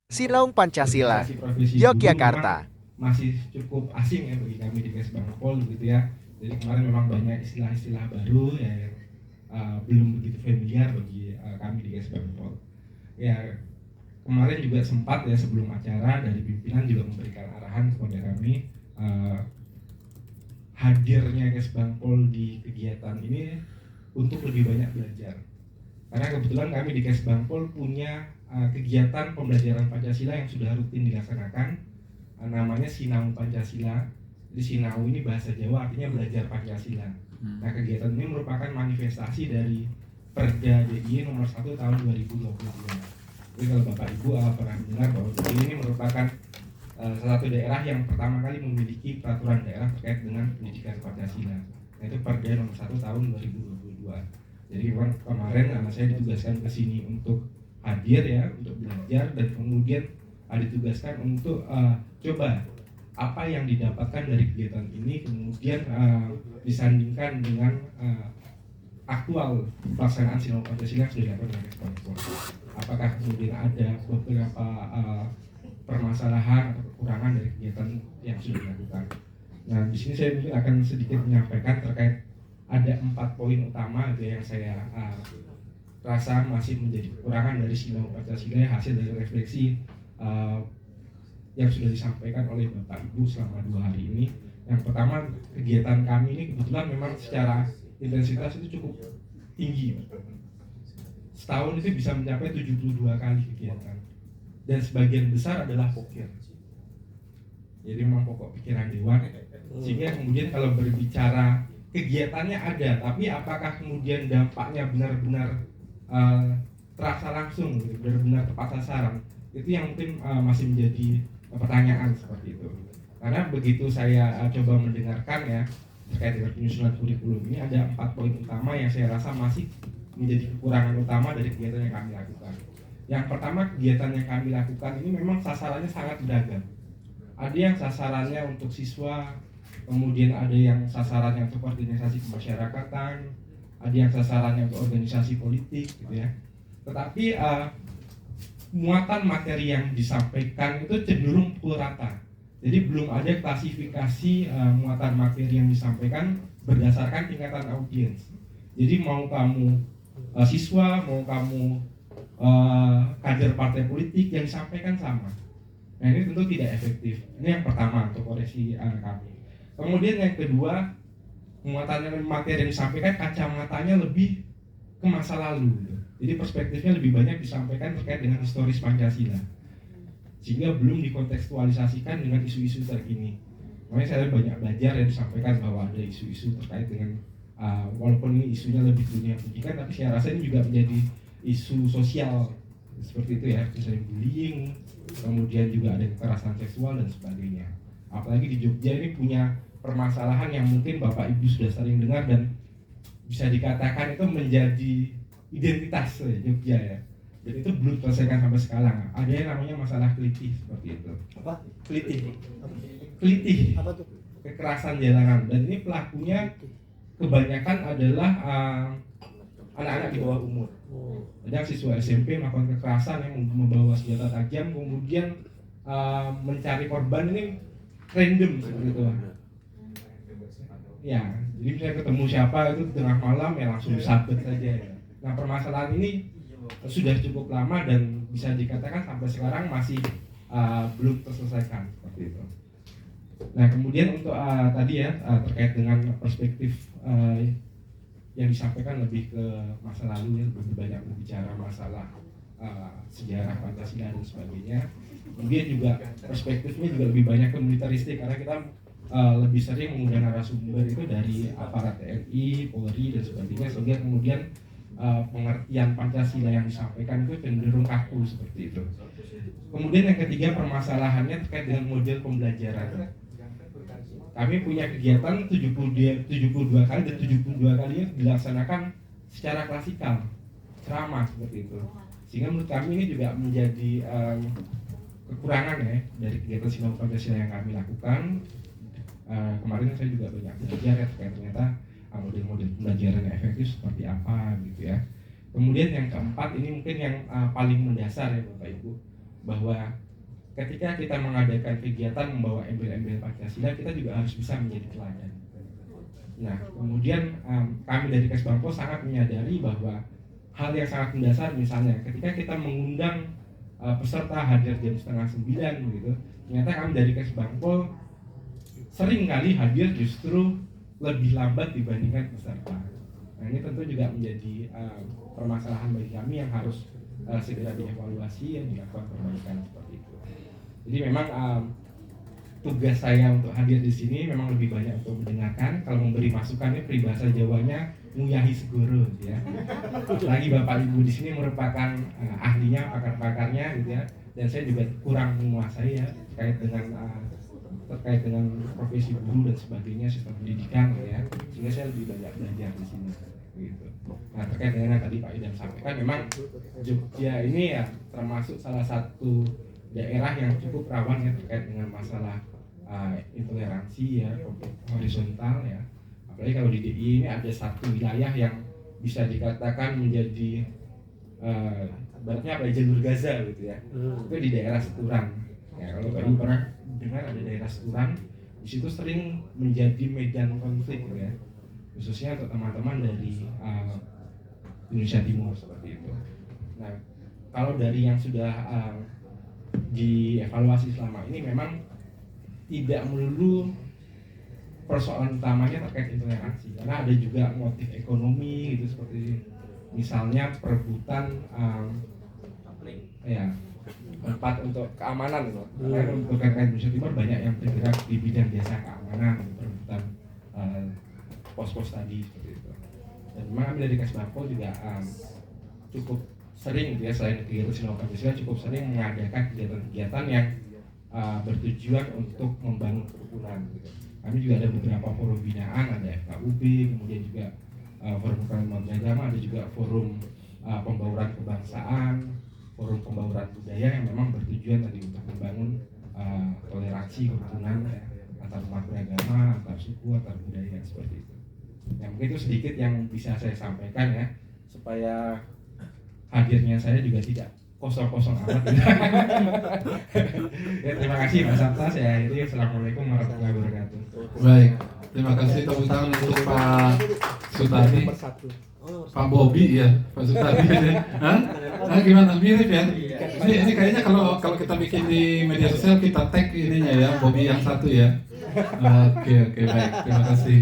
Silaung Pancasila, profesi guru memang Yogyakarta. masih cukup asing ya bagi kami di Kesbangpol gitu ya. Jadi kemarin memang banyak istilah-istilah baru ya yang belum begitu familiar bagi kami di Kesbangpol. Ya kemarin juga sempat ya sebelum acara dari pimpinan juga memberikan arahan kepada kami hadirnya Kesbangpol di kegiatan ini untuk lebih banyak belajar. Karena kebetulan kami di Kesbangpol punya kegiatan pembelajaran Pancasila yang sudah rutin dilaksanakan, namanya Sinau Pancasila. Jadi Sinau ini bahasa Jawa artinya belajar Pancasila. Nah kegiatan ini merupakan manifestasi dari Perda DIY nomor 1 tahun 2022. Jadi kalau Bapak Ibu pernah mendengar bahwa DIY ini merupakan salah satu daerah yang pertama kali memiliki peraturan daerah terkait dengan pendidikan Pancasila, yaitu Perda nomor 1 tahun 2022. Jadi memang kemarin saya ditugaskan ke sini untuk hadir ya, untuk belajar dan kemudian ditugaskan untuk coba apa yang didapatkan dari kegiatan ini kemudian disandingkan dengan aktual pelaksanaan Sinau Pancasila yang sudah dilakukan oleh Kesbangpol. Apakah kemudian ada beberapa permasalahan atau kekurangan dari kegiatan yang sudah dilakukan. Nah, di sini saya mungkin akan sedikit menyampaikan terkait ada 4 poin utama gitu yang saya rasa masih menjadi kekurangan dari Sinau Pancasila hasil dari refleksi yang sudah disampaikan oleh Bapak Ibu selama 2 hari ini. Yang pertama, kegiatan kami ini kebetulan memang secara intensitas itu cukup tinggi. Setahun itu bisa mencapai 72 kali kegiatan. Dan sebagian besar adalah pokir. Jadi memang pokok pikiran dewan. Sehingga kemudian kalau berbicara kegiatannya ada, tapi apakah kemudian dampaknya benar-benar terasa langsung, benar-benar tepat sasaran, itu yang mungkin masih menjadi pertanyaan seperti itu. Karena begitu saya coba mendengarkan ya terkait dengan penyusunan kurikulum ini, ada 4 poin utama yang saya rasa masih menjadi kekurangan utama dari kegiatan yang kami lakukan. Yang pertama, kegiatan yang kami lakukan ini memang sasarannya sangat beragam. Ada yang sasarannya untuk siswa, kemudian ada yang sasarannya untuk organisasi kemasyarakatan, ada yang sasarannya untuk organisasi politik gitu ya. Tetapi muatan materi yang disampaikan itu cenderung pukul rata. Jadi belum ada klasifikasi muatan materi yang disampaikan berdasarkan tingkatan audiens. Jadi mau kamu siswa, mau kamu kader partai politik, yang disampaikan sama. Nah ini tentu tidak efektif. Ini yang pertama untuk koreksi kami. Kemudian yang kedua, muatan materi yang disampaikan kacamatanya lebih ke masa lalu. Jadi perspektifnya lebih banyak disampaikan terkait dengan historis Pancasila, sehingga belum dikontekstualisasikan dengan isu-isu terkini. Makanya saya banyak belajar yang disampaikan bahwa ada isu-isu terkait dengan walaupun ini isunya lebih dunia pendidikan, tapi saya rasa ini juga menjadi isu sosial seperti itu ya, misalnya bullying, kemudian juga ada kekerasan seksual dan sebagainya. Apalagi di Jogja ini punya permasalahan yang mungkin Bapak Ibu sudah sering dengar dan bisa dikatakan itu menjadi identitas Jogja ya. Dan itu belum terselesaikan sampai sekarang. Ada yang namanya masalah kelitih seperti itu. Apa? Kelitih. Kelitih. Apa tuh? Kekerasan jalanan. Dan ini pelakunya kebanyakan adalah anak-anak di bawah umur. Ada siswa SMP melakukan kekerasan yang membawa senjata tajam, kemudian mencari korban ini random seperti itu. Ya, jadi misalnya ketemu siapa itu di tengah malam ya langsung disabet saja. Ya. Nah permasalahan ini sudah cukup lama dan bisa dikatakan sampai sekarang masih belum terselesaikan seperti itu. Nah kemudian untuk tadi ya terkait dengan perspektif yang disampaikan lebih ke masa lalu ya, lebih banyak berbicara masalah sejarah Pancasila dan sebagainya. Kemudian juga perspektifnya juga lebih banyak ke militeristik karena kita lebih sering menggunakan narasumber itu dari aparat TNI, Polri dan sebagainya, sehingga kemudian pengertian Pancasila yang disampaikan itu cenderung kaku seperti itu. Kemudian yang ketiga permasalahannya terkait dengan model pembelajaran. Kami punya kegiatan 72 kali dan 72 kalinya dilaksanakan secara klasikal, ceramah seperti itu. Sehingga menurut kami ini juga menjadi kekurangan ya dari kegiatan Sinau Pancasila yang kami lakukan. Kemarin saya juga banyak belajar ya terkait ternyata model-model pembelajaran yang efektif seperti apa gitu ya. Kemudian yang keempat ini mungkin yang paling mendasar ya Bapak Ibu, bahwa ketika kita mengadakan kegiatan membawa embel-embel Pancasila, kita juga harus bisa menjadi teladan. Nah, kemudian kami dari Kesbangpol sangat menyadari bahwa hal yang sangat mendasar, misalnya ketika kita mengundang peserta hadir jam 8:30 gitu, ternyata kami dari Kesbangpol sering kali hadir justru lebih lambat dibandingkan peserta. Nah, ini tentu juga menjadi permasalahan bagi kami yang harus segera dievaluasi dan dilakukan perbaikan seperti itu. Jadi memang tugas saya untuk hadir di sini memang lebih banyak untuk mendengarkan. Kalau memberi masukannya peribahasa Jawanya nguyahi segoro, gitu ya. Lagi Bapak Ibu di sini merupakan ahlinya, pakar-pakarnya, gitu ya. Dan saya juga kurang menguasai ya terkait dengan profesi guru dan sebagainya, sistem pendidikan, gitu ya. Sehingga saya lebih banyak belajar di sini, gitu. Nah, terkait dengan yang tadi Pak Idam sampaikan, memang Jogja ini ya termasuk salah satu daerah yang cukup rawan ya terkait dengan masalah intoleransi ya, horizontal ya. Apalagi kalau di DIY ini ada satu wilayah yang bisa dikatakan menjadi ibaratnya apa ya, jalur Gaza gitu ya. Itu di daerah Seturan. Ya, kalau Bapak pernah dengar ada daerah Seturan, di situ sering menjadi medan konflik gitu ya. Khususnya untuk teman-teman dari Indonesia Timur seperti itu. Nah, kalau dari yang sudah dievaluasi selama ini memang tidak melulu persoalan utamanya terkait intoleransi, karena ada juga motif ekonomi gitu, seperti misalnya perebutan ya tempat untuk keamanan gitu. Karena untuk KKN Indonesia Timur banyak yang bergerak di bidang jasa keamanan, perebutan pos-pos tadi seperti itu. Dan memang kami dari Kesbangpol juga cukup sering ya, selain kegiatan Sinau Pancasila, cukup sering mengadakan kegiatan-kegiatan yang bertujuan untuk membangun kerukunan gitu. Kami juga ada beberapa forum binaan, ada FKUB, kemudian juga forum keagamaan beragama, ada juga forum pembauran kebangsaan, forum pembauran budaya yang memang bertujuan tadi untuk membangun toleransi kerukunan ya, antar umat beragama, antar suku, antar budaya seperti itu. Ya, mungkin itu sedikit yang bisa saya sampaikan ya, supaya hadirnya saya juga tidak kosong-kosong amat. Ya, terima kasih Pak Sabta. Saya akhiri. Assalamualaikum warahmatullahi wabarakatuh. Baik, terima kasih tepuk tangan untuk Pak Sutadi. Pak Bobi ya, Pak Sutadi. Hah? Nah, gimana? Mirip ya? Ini kayaknya kalau kita bikin di media sosial kita tag ininya ya, Bobi yang satu ya. Oke, baik. Terima kasih.